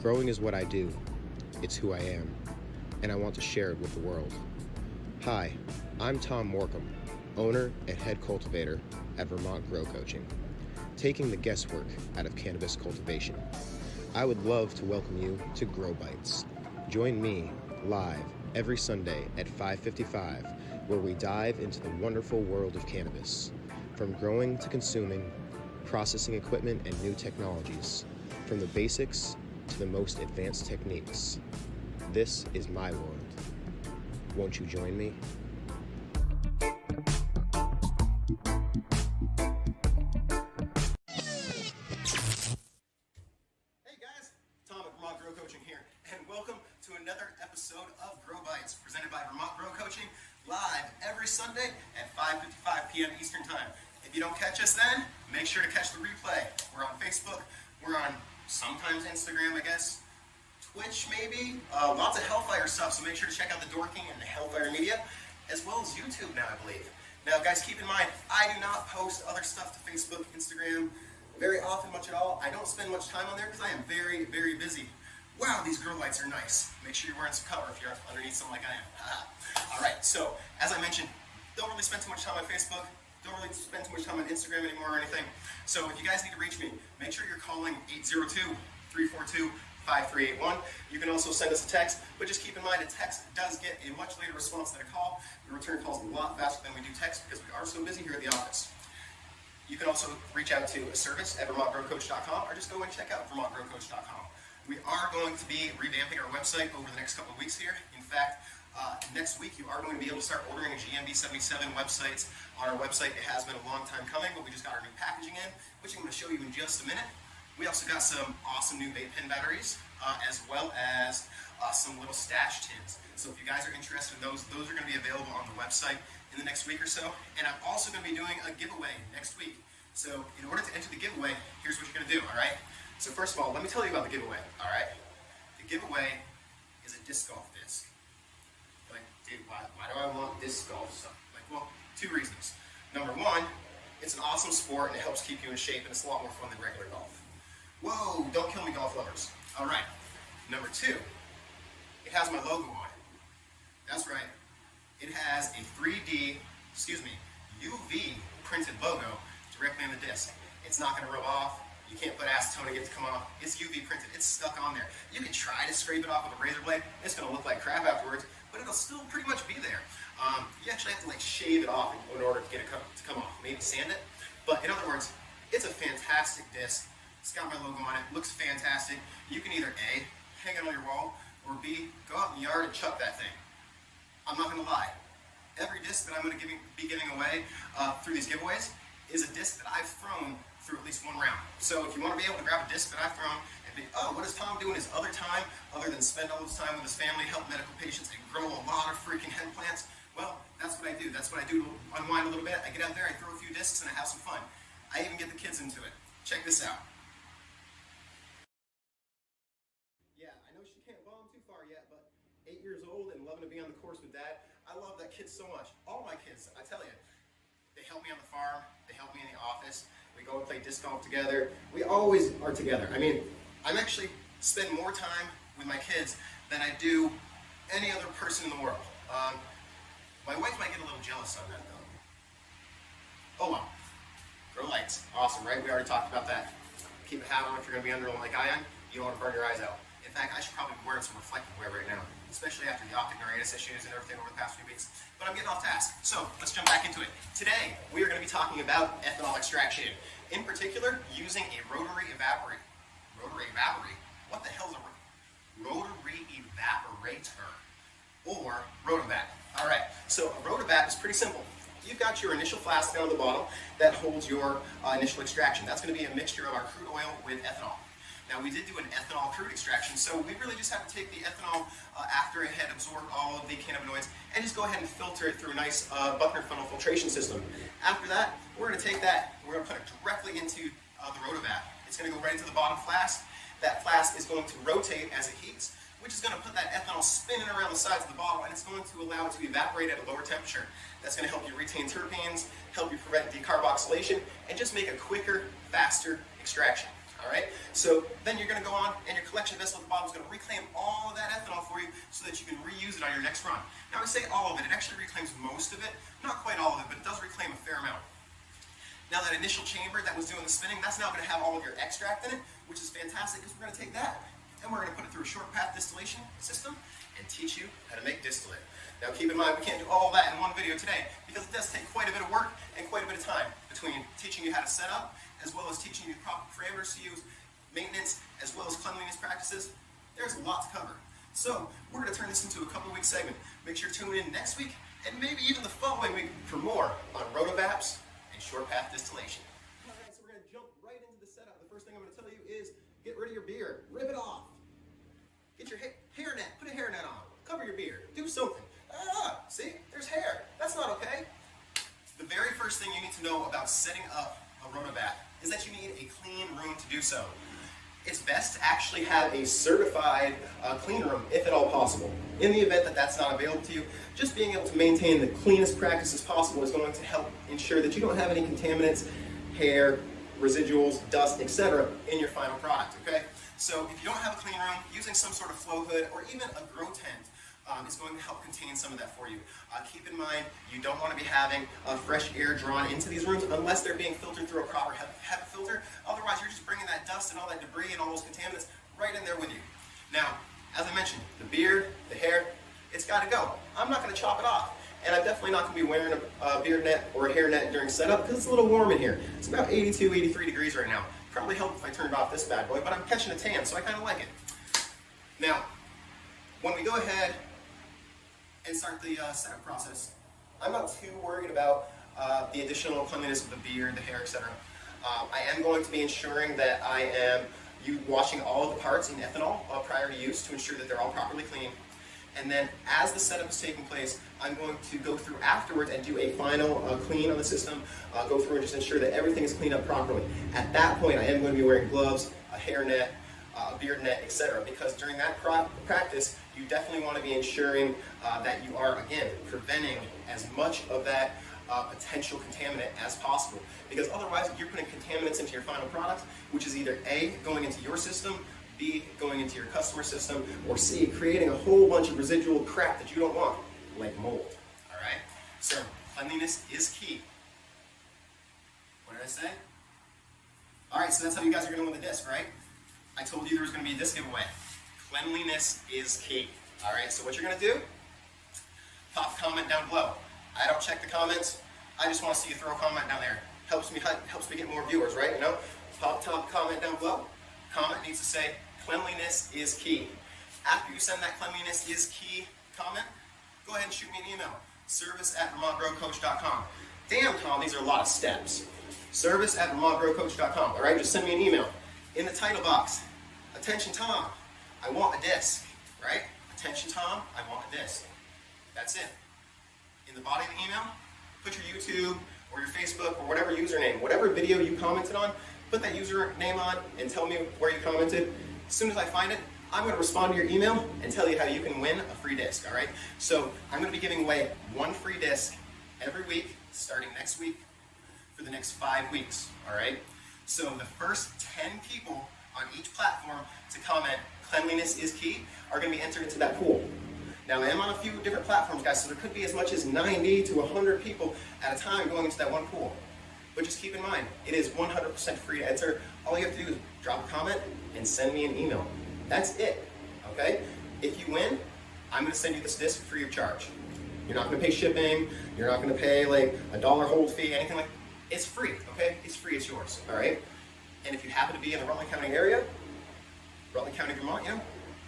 Growing is what I do. It's who I am, and I want to share it with the world. Hi, I'm Tom Morcom, owner and head cultivator at Vermont Grow Coaching, taking the guesswork out of cannabis cultivation. I would love to welcome you to Grow Bites. Join me live every Sunday at 5:55, where we dive into the wonderful world of cannabis, from growing to consuming, processing equipment and new technologies, from the basics to the most advanced techniques. This is my world. Won't you join me? Hey guys, Tom at Vermont Grow Coaching here, and welcome to another episode of Grow Bites, presented by Vermont Grow Coaching, live every Sunday at 5:55 p.m. Eastern Time. If you don't catch us then, make sure to catch the replay. We're on Facebook, we're on sometimes Instagram, I guess, Twitch maybe, lots of Hellfire stuff, so make sure to check out the Dorkening and the Hellfire Media, as well as YouTube now, I believe. Now guys, keep in mind, I do not post other stuff to Facebook, Instagram, very often, much at all. I don't spend much time on there because I am very, very busy. Wow, these grow lights are nice. Make sure you're wearing some cover if you're underneath something like I am. All right, so as I mentioned, don't really spend too much time on Facebook. Don't really spend too much time on Instagram anymore or anything. So if you guys need to reach me, make sure you're calling 802-342-5381. You can also send us a text, but just keep in mind a text does get a much later response than a call. We return calls a lot faster than we do text because we are so busy here at the office. You can also reach out to a service at vermontgrowcoach.com or just go and check out vermontgrowcoach.com. We are going to be revamping our website over the next couple of weeks here. In fact, next week you are going to be able to start ordering a GMB 77 websites on our website. It has been a long time coming, but we just got our new packaging in, which I'm going to show you in just a minute. We also got some awesome new vape pen batteries, as well as some little stash tins. So if you guys are interested in those are going to be available on the website in the next week or so. And I'm also going to be doing a giveaway next week. So in order to enter the giveaway, here's what you're going to do, all right? So first of all, let me tell you about the giveaway, all right? The giveaway is a disc golf disc. Like, dude, why do I want disc golf stuff? Like, well, two reasons. Number one, it's an awesome sport and it helps keep you in shape and it's a lot more fun than regular golf. Whoa, don't kill me, golf lovers. All right. Number two, it has my logo on it. That's right. It has a UV printed logo directly on the disc. It's not going to rub off. You can't put acetone and get it to come off. It's UV printed. It's stuck on there. You can try to scrape it off with a razor blade. It's going to look like crap afterwards, but it'll still pretty much be there. You actually have to like shave it off in order to get it to come off. Maybe sand it. But in other words, it's a fantastic disc. It's got my logo on it. Looks fantastic. You can either A, hang it on your wall, or B, go out in the yard and chuck that thing. I'm not going to lie. Every disc that I'm going to be giving away through these giveaways is a disc that I've thrown through at least one round. So if you want to be able to grab a disc that I've thrown and be, oh, what does Tom do in his other time, other than spend all his time with his family, help medical patients, and grow a lot of freaking hemp plants? Well, that's what I do. That's what I do to unwind a little bit. I get out there, I throw a few discs, and I have some fun. I even get the kids into it. Check this out. Yeah, I know she can't bomb too far yet, but 8 years old and loving to be on the course with Dad. I love that kid so much. All my kids, I tell you, they help me on the farm. They help me in the office. We go and play disc golf together. We always are together. I mean, I'm actually spend more time with my kids than I do any other person in the world. My wife might get a little jealous on that though. Oh well. Grow lights. Awesome, right? We already talked about that. Keep a hat on if you're going to be under one like I am. You don't want to burn your eyes out. In fact, I should probably be wearing some reflective wear right now, especially after the optic neuritis issues and everything over the past few weeks. But I'm getting off task, so let's jump back into it. Today, we are going to be talking about ethanol extraction, in particular, using a Rotary Evaporator. Rotary Evaporator? What the hell is a Rotary Evaporator? Or Rotovap. All right, so a Rotovap is pretty simple. You've got your initial flask down at the bottom that holds your initial extraction. That's going to be a mixture of our crude oil with ethanol. Now, we did do an ethanol crude extraction, so we really just have to take the ethanol after it had absorbed all of the cannabinoids and just go ahead and filter it through a nice Buckner funnel filtration system. After that, we're going to take that, we're going to put it directly into the Rotovap. It's going to go right into the bottom flask. That flask is going to rotate as it heats, which is going to put that ethanol spinning around the sides of the bottle, and it's going to allow it to evaporate at a lower temperature. That's going to help you retain terpenes, help you prevent decarboxylation, and just make a quicker, faster extraction. All right, so then you're going to go on, and your collection vessel at the bottom is going to reclaim all of that ethanol for you so that you can reuse it on your next run. Now, I say all of it. It actually reclaims most of it. Not quite all of it, but it does reclaim a fair amount. Now, that initial chamber that was doing the spinning, that's now going to have all of your extract in it, which is fantastic because we're going to take that and we're going to put it through a short path distillation system and teach you how to make distillate. Now, keep in mind, we can't do all of that in one video today because it does take quite a bit of work and quite a bit of time between teaching you how to set up as well as teaching you the proper parameters to use, maintenance, as well as cleanliness practices. There's a lot to cover. So we're going to turn this into a couple-week segment. Make sure to tune in next week and maybe even the following week for more on rotovaps and short path distillation. All right, so we're going to jump right into the setup. The first thing I'm going to tell you is get rid of your beard. Rip it off. Get your hairnet. Put a hairnet on. Cover your beard. Do something. See? There's hair. That's not okay. The very first thing you need to know about setting up a Rotovap is that you need a clean room to do so. It's best to actually have a certified clean room, if at all possible. In the event that that's not available to you, just being able to maintain the cleanest practices possible is going to help ensure that you don't have any contaminants, hair, residuals, dust, etc. in your final product, okay? So if you don't have a clean room, using some sort of flow hood or even a grow tent is going to help contain some of that for you. Keep in mind, you don't want to be having fresh air drawn into these rooms unless they're being filtered through a proper HEPA filter. Otherwise, you're just bringing that dust and all that debris and all those contaminants right in there with you. Now, as I mentioned, the beard, the hair, it's got to go. I'm not going to chop it off. And I'm definitely not going to be wearing a beard net or a hair net during setup because it's a little warm in here. It's about 82, 83 degrees right now. Probably help if I turned off this bad boy, but I'm catching a tan, so I kind of like it. Now, when we go ahead and start the setup process, I'm not too worried about the additional cleanliness of the beard, the hair, etc. I am going to be ensuring that I am washing all of the parts in ethanol prior to use to ensure that they're all properly clean. And then as the setup is taking place, I'm going to go through afterwards and do a final clean on the system, go through and just ensure that everything is cleaned up properly. At that point, I am going to be wearing gloves, a hair net, a beard net, etc. Because during that practice, you definitely want to be ensuring that you are, again, preventing as much of that potential contaminant as possible. Because otherwise, you're putting contaminants into your final product, which is either A, going into your system, B, going into your customer system, or C, creating a whole bunch of residual crap that you don't want, like mold. All right? So, cleanliness is key. What did I say? All right, so that's how you guys are going to win the disc, right? I told you there was going to be a disc giveaway. Cleanliness is key. All right, so what you're going to do, pop a comment down below. I don't check the comments. I just want to see you throw a comment down there. Helps me get more viewers, right? You know? Pop comment down below. Comment needs to say, cleanliness is key. After you send that cleanliness is key comment, go ahead and shoot me an email. service@vermontgrowcoach.com. Damn, Tom, these are a lot of steps. service@vermontgrowcoach.com. All right, just send me an email. In the title box, attention, Tom, I want a disc, right? Attention, Tom, I want a disc. That's it. In the body of the email, put your YouTube or your Facebook or whatever username, whatever video you commented on, put that username on and tell me where you commented. As soon as I find it, I'm going to respond to your email and tell you how you can win a free disc, all right? So I'm going to be giving away one free disc every week, starting next week, for the next 5 weeks, all right? So the first 10 people on each platform to comment, cleanliness is key, are going to be entered into that pool. Now, I am on a few different platforms, guys, so there could be as much as 90 to 100 people at a time going into that one pool. But just keep in mind, it is 100% free to enter. All you have to do is drop a comment and send me an email. That's it, okay? If you win, I'm going to send you this disc free of charge. You're not going to pay shipping. You're not going to pay like $1 hold fee, anything like that. It's free, okay? It's free, it's yours, all right? And if you happen to be in the Rutland County area, Rutland County, Vermont, you know,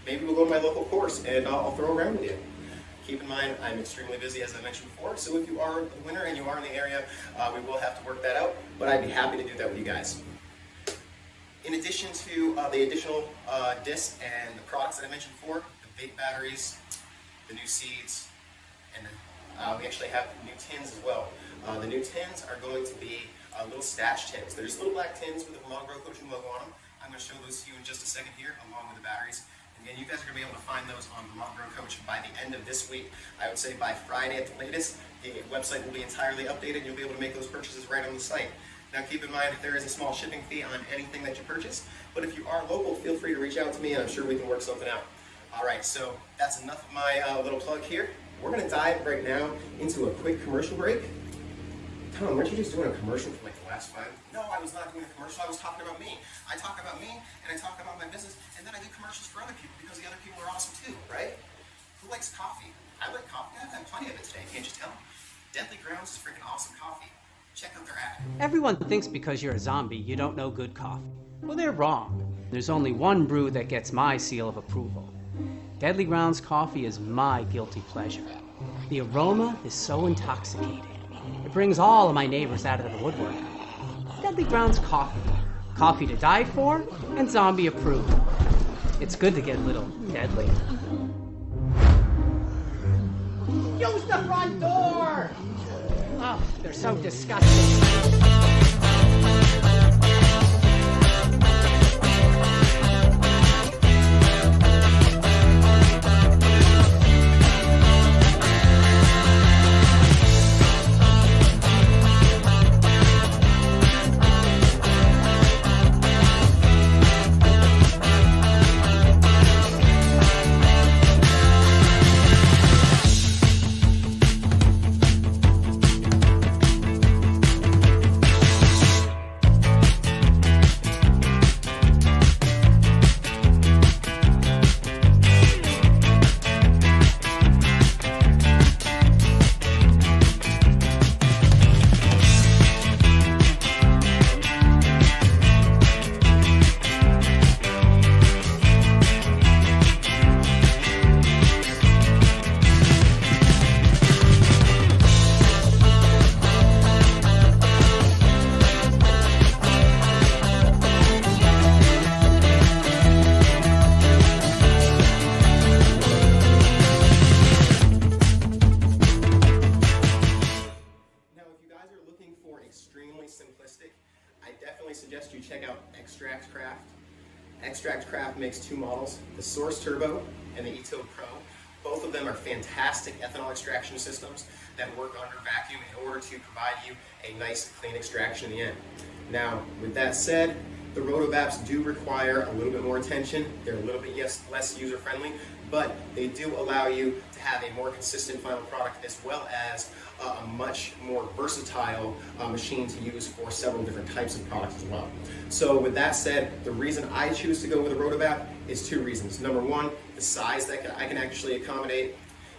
maybe we'll go to my local course and I'll throw around with you. Keep in mind, I'm extremely busy, as I mentioned before, so if you are the winner and you are in the area, we will have to work that out, but I'd be happy to do that with you guys. In addition to the additional discs and the products that I mentioned before, the vape batteries, the new seeds, and we actually have new tins as well. The new tins are going to be little stash tins. They're just little black tins with the Vermont Grow Coaching logo on them. I'm going to show those to you in just a second here, along with the batteries. Again, you guys are going to be able to find those on Vermont Grow Coach by the end of this week. I would say by Friday at the latest, the website will be entirely updated and you'll be able to make those purchases right on the site. Now keep in mind, there is a small shipping fee on anything that you purchase, but if you are local, feel free to reach out to me and I'm sure we can work something out. All right, so that's enough of my little plug here. We're gonna dive right now into a quick commercial break. Tom, weren't you just doing a commercial for like the last 5? No, I was not doing a commercial, I was talking about me. I talk about me, and I talk about my business, and then I do commercials for other people because the other people are awesome too, right? Who likes coffee? I like coffee, I've had plenty of it today, can't you tell? Deadly Grounds is freaking awesome coffee. Check out their ad. Everyone thinks because you're a zombie, you don't know good coffee. Well, they're wrong. There's only one brew that gets my seal of approval. Deadly Grounds coffee is my guilty pleasure. The aroma is so intoxicating. It brings all of my neighbors out of the woodwork. Deadly Grounds coffee. Coffee to die for and zombie approved. It's good to get a little deadly. Use the front door! Oh, they're so disgusting. Suggest you check out Extract Craft. Extract Craft makes 2 models, the Source Turbo and the E-Toad Pro. Both of them are fantastic ethanol extraction systems that work under vacuum in order to provide you a nice clean extraction in the end. Now, with that said, the Rotovaps do require a little bit more attention. They're a little bit less user-friendly, but they do allow you to have a more consistent final product as well as a much more versatile machine to use for several different types of products as well. So with that said, the reason I choose to go with a Rotovap is 2 reasons. Number 1, the size that I can actually accommodate.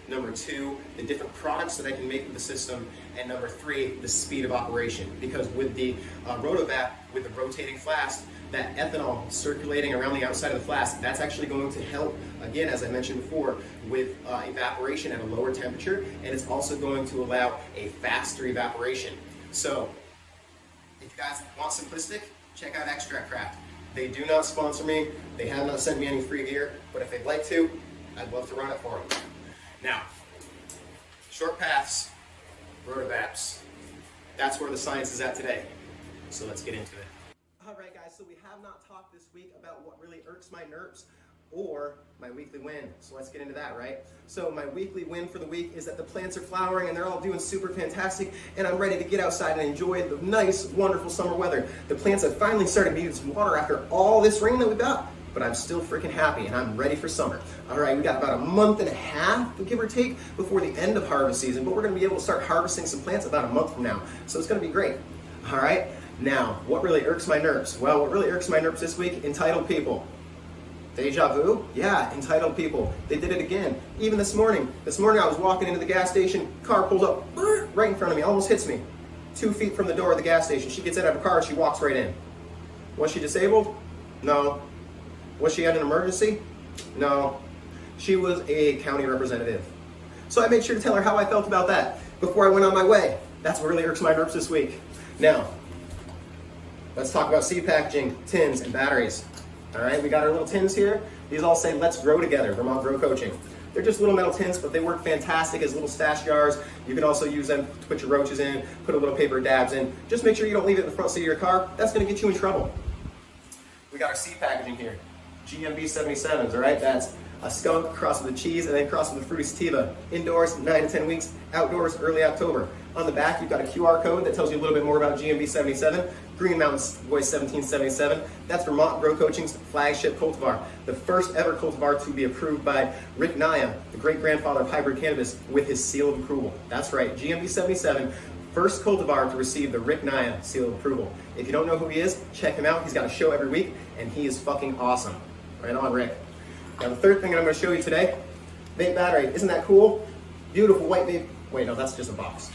Number 2, the different products that I can make with the system. And number 3, the speed of operation. Because with the Rotovap, with the rotating flask, that ethanol circulating around the outside of the flask, that's actually going to help, again, as I mentioned before, with evaporation at a lower temperature, and it's also going to allow a faster evaporation. So, if you guys want simplistic, check out Extract Craft. They do not sponsor me, they have not sent me any free gear, but if they'd like to, I'd love to run it for them. Now, short paths, Rotovaps, that's where the science is at today. So let's get into it. Alright guys, so we have not talked this week about what really irks my nerves or my weekly win. So let's get into that, right? So my weekly win for the week is that the plants are flowering and they're all doing super fantastic and I'm ready to get outside and enjoy the nice, wonderful summer weather. The plants have finally started to need some water after all this rain that we got, but I'm still freaking happy and I'm ready for summer. Alright, we got about a month and a half, give or take, before the end of harvest season, but we're going to be able to start harvesting some plants about a month from now. So it's going to be great. Alright? Now, what really irks my nerves? Well, what really irks my nerves this week? Entitled people. Deja vu? Yeah, entitled people. They did it again. Even this morning. This morning I was walking into the gas station, car pulled up right in front of me, almost hits me. 2 feet from the door of the gas station. She gets out of her car and she walks right in. Was she disabled? No. Was she at an emergency? No. She was a county representative. So I made sure to tell her how I felt about that before I went on my way. That's what really irks my nerves this week. Now, let's talk about seed packaging, tins, and batteries. All right, we got our little tins here. These all say, let's grow together, Vermont Grow Coaching. They're just little metal tins, but they work fantastic as little stash jars. You can also use them to put your roaches in, put a little paper dabs in. Just make sure you don't leave it in the front seat of your car. That's gonna get you in trouble. We got our seed packaging here. GMB 77s, all right? That's a skunk crossed with a cheese, and then crossed with a fruity sativa. Indoors, 9 to 10 weeks. Outdoors, early October. On the back, you've got a QR code that tells you a little bit more about GMB 77, Green Mountain Voice 1777. That's Vermont Grow Coaching's flagship cultivar, the first ever cultivar to be approved by Rick Naya, the great-grandfather of hybrid cannabis, with his seal of approval. That's right, GMB 77, first cultivar to receive the Rick Naya seal of approval. If you don't know who he is, check him out. He's got a show every week, and he is fucking awesome. Right on, Rick. Now the third thing that I'm going to show you today, Vape Battery. Isn't that cool? Beautiful white vape. Wait, no, that's just a box.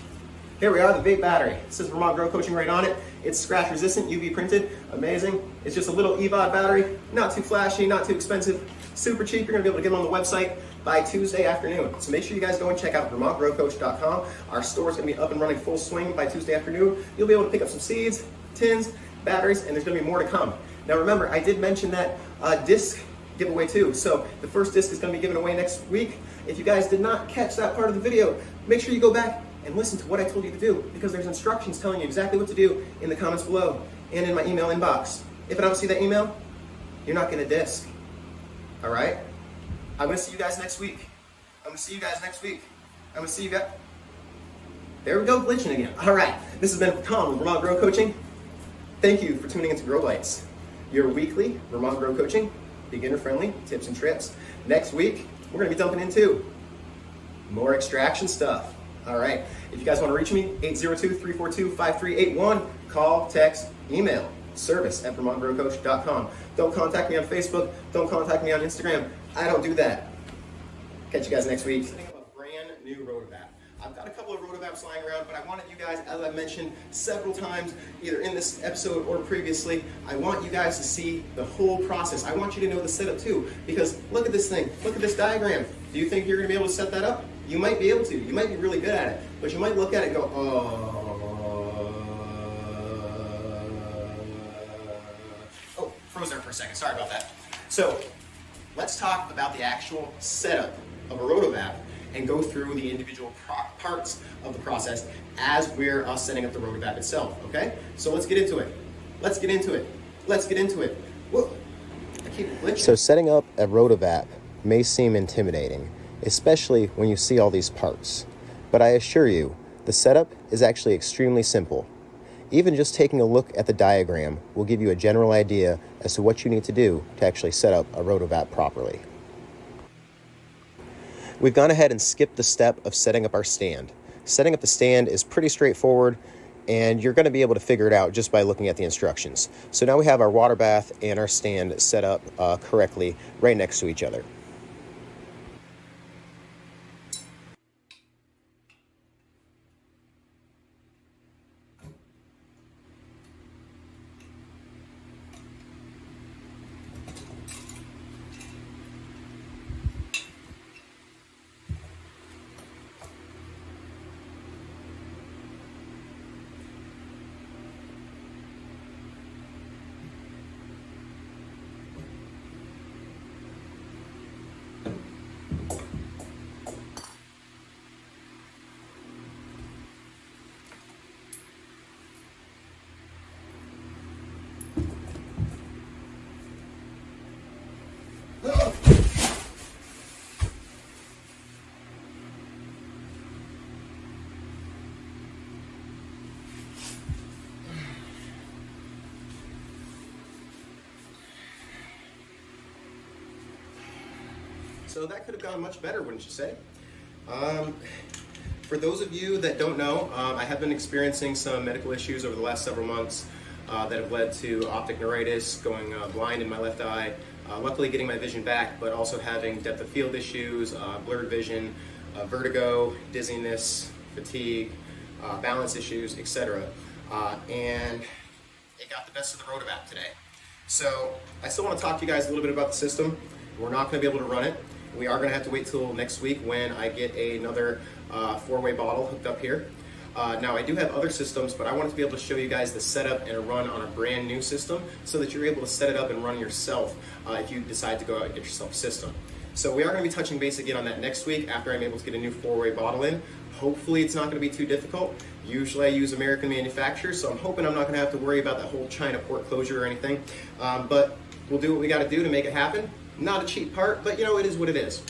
Here we are, the Vape Battery. It says Vermont Grow Coaching right on it. It's scratch resistant, UV printed, amazing. It's just a little EVOD battery, not too flashy, not too expensive, super cheap. You're gonna be able to get them on the website by Tuesday afternoon. So make sure you guys go and check out VermontGrowCoach.com. Our store is gonna be up and running full swing by Tuesday afternoon. You'll be able to pick up some seeds, tins, batteries, and there's gonna be more to come. Now remember, I did mention that disc giveaway too. So the first disc is gonna be given away next week. If you guys did not catch that part of the video, make sure you go back and listen to what I told you to do, because there's instructions telling you exactly what to do in the comments below and in my email inbox. If I don't see that email, you're not getting a disc. All right? I'm gonna see you guys next week. I'm gonna see you guys next week. I'm gonna see you guys. There we go, glitching again. All right, this has been Tom with Vermont Grow Coaching. Thank you for tuning into Grow Bites, your weekly Vermont Grow Coaching, beginner-friendly tips and trips. Next week, we're gonna be jumping into more extraction stuff. All right, if you guys want to reach me, 802-342-5381, call, text, email, service@vermontgrowcoach.com. Don't contact me on Facebook, don't contact me on Instagram. I don't do that. Catch you guys next week. Setting up a brand new Rotovap. I've got a couple of Rotovaps lying around, but I wanted you guys, as I mentioned several times, either in this episode or previously, I want you guys to see the whole process. I want you to know the setup too, because look at this thing, look at this diagram. Do you think you're gonna be able to set that up? You might be able to, you might be really good at it, but you might look at it and go, oh, froze there for a second, sorry about that. So, let's talk about the actual setup of a Rotovap and go through the individual parts of the process as we're setting up the Rotovap itself, okay? So let's get into it. Let's get into it. Let's get into it. Whoa, I keep glitching. So setting up a Rotovap may seem intimidating, especially when you see all these parts. But I assure you, the setup is actually extremely simple. Even just taking a look at the diagram will give you a general idea as to what you need to do to actually set up a Rotovap properly. We've gone ahead and skipped the step of setting up our stand. Setting up the stand is pretty straightforward, and you're going to be able to figure it out just by looking at the instructions. So now we have our water bath and our stand set up correctly right next to each other. So that could have gone much better, wouldn't you say? For those of you that don't know, I have been experiencing some medical issues over the last several months that have led to optic neuritis, going blind in my left eye, luckily getting my vision back, but also having depth of field issues, blurred vision, vertigo, dizziness, fatigue, balance issues, etc. And it got the best of the Rotovap today. So I still want to talk to you guys a little bit about the system. We're not going to be able to run it. We are going to have to wait till next week when I get another 4-way bottle hooked up here. Now I do have other systems, but I wanted to be able to show you guys the setup and a run on a brand new system so that you're able to set it up and run yourself if you decide to go out and get yourself a system. So we are going to be touching base again on that next week after I'm able to get a new 4-way bottle in. Hopefully it's not going to be too difficult. Usually I use American manufacturers, so I'm hoping I'm not going to have to worry about that whole China port closure or anything. But we'll do what we got to do to make it happen. Not a cheap part, but you know, it is what it is.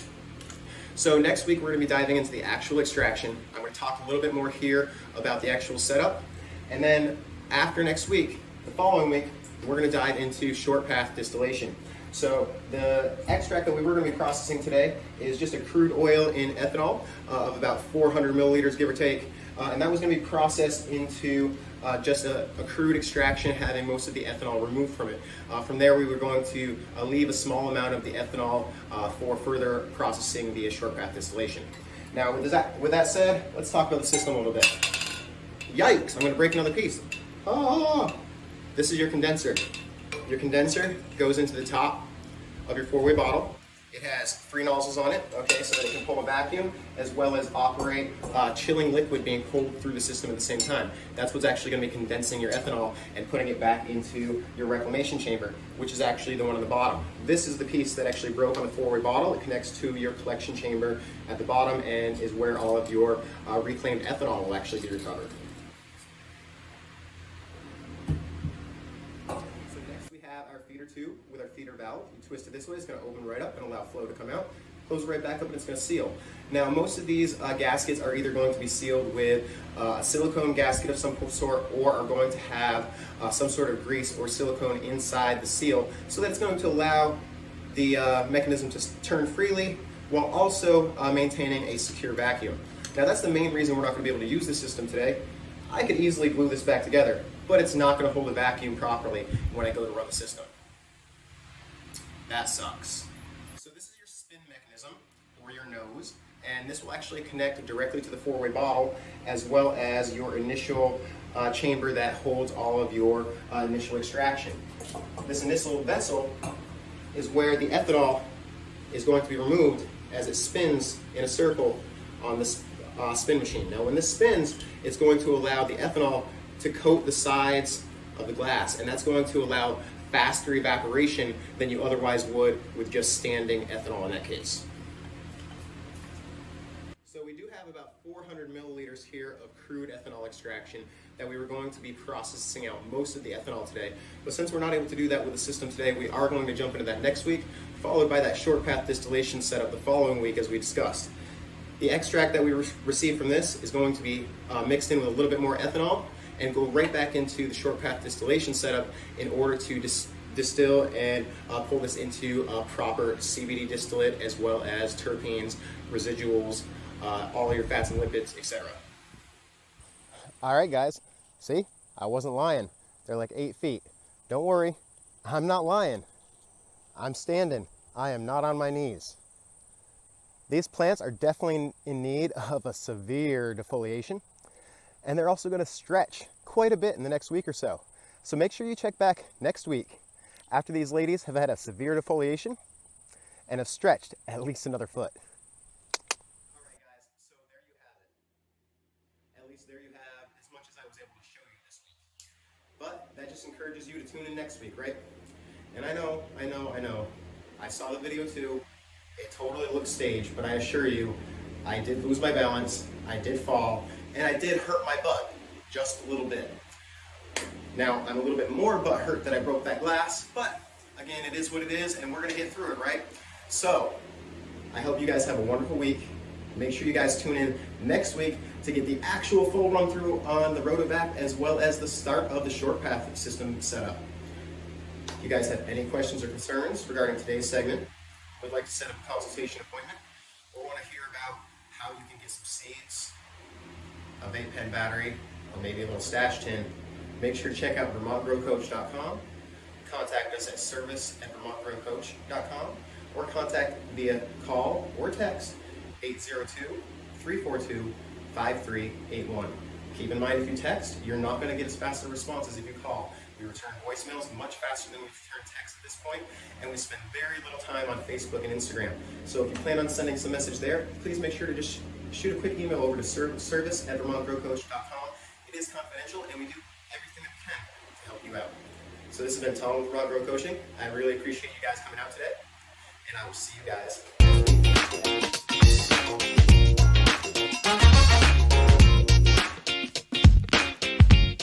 So next week we're going to be diving into the actual extraction. I'm going to talk a little bit more here about the actual setup. And then after next week, the following week, we're going to dive into short path distillation. So the extract that we were going to be processing today is just a crude oil in ethanol of about 400 milliliters, give or take. And that was going to be processed into just a crude extraction, having most of the ethanol removed from it. From there, we were going to leave a small amount of the ethanol for further processing via short path distillation. Now, with that said, let's talk about the system a little bit. Yikes, I'm going to break another piece. This is your condenser. Your condenser goes into the top of your 4-way bottle. It has 3 nozzles on it, okay, so that it can pull a vacuum as well as operate chilling liquid being pulled through the system at the same time. That's what's actually going to be condensing your ethanol and putting it back into your reclamation chamber, which is actually the one on the bottom. This is the piece that actually broke on the 4-way bottle. It connects to your collection chamber at the bottom and is where all of your reclaimed ethanol will actually be recovered. Our feeder tube with our feeder valve. You twist it this way, it's going to open right up and allow flow to come out. Close it right back up and it's going to seal. Now, most of these gaskets are either going to be sealed with a silicone gasket of some sort, or are going to have some sort of grease or silicone inside the seal, so that it's going to allow the mechanism to turn freely while also maintaining a secure vacuum. Now, that's the main reason we're not going to be able to use this system today. I could easily glue this back together, but it's not going to hold the vacuum properly when I go to run the system. That sucks. So this is your spin mechanism, or your nose, and this will actually connect directly to the 4-way bottle, as well as your initial chamber that holds all of your initial extraction. This initial vessel is where the ethanol is going to be removed as it spins in a circle on this spin machine. Now, when this spins, it's going to allow the ethanol to coat the sides of the glass, and that's going to allow faster evaporation than you otherwise would with just standing ethanol in that case. So we do have about 400 milliliters here of crude ethanol extraction that we were going to be processing out most of the ethanol today. But since we're not able to do that with the system today, we are going to jump into that next week, followed by that short path distillation setup the following week, as we discussed. The extract that we receive from this is going to be mixed in with a little bit more ethanol and go right back into the short path distillation setup in order to distill and pull this into a proper CBD distillate, as well as terpenes, residuals, all of your fats and lipids, etc. All right, guys. See? I wasn't lying. They're like 8 feet. Don't worry. I'm not lying. I'm standing. I am not on my knees. These plants are definitely in need of a severe defoliation, and they're also going to stretch quite a bit in the next week or so. So make sure you check back next week after these ladies have had a severe defoliation and have stretched at least another foot. All right, guys, so there you have it. At least there you have as much as I was able to show you this week. But that just encourages you to tune in next week, right? And I know. I saw the video too. It totally looked staged, but I assure you, I did lose my balance, I did fall, and I did hurt my butt just a little bit. Now, I'm a little bit more butthurt that I broke that glass, but again, it is what it is, and we're gonna get through it, right? So, I hope you guys have a wonderful week. Make sure you guys tune in next week to get the actual full run through on the Rotovap, as well as the start of the short path system setup. If you guys have any questions or concerns regarding today's segment, would like to set up a consultation appointment, or want to hear about how you can get some seeds, a vape pen battery, or maybe a little stash tin, make sure to check out VermontGrowCoach.com. Contact us at service@VermontGrowCoach.com, or contact via call or text 802-342-5381. Keep in mind, if you text, you're not going to get as fast a response as if you call. We return voicemails much faster than we return texts at this point, and we spend very little time on Facebook and Instagram. So if you plan on sending some message there, please make sure to just shoot a quick email over to service@VermontGrowCoach.com. It is confidential, and we do everything that we can to help you out. So this has been Tom with Vermont Grow Coaching. I really appreciate you guys coming out today, and I will see you guys.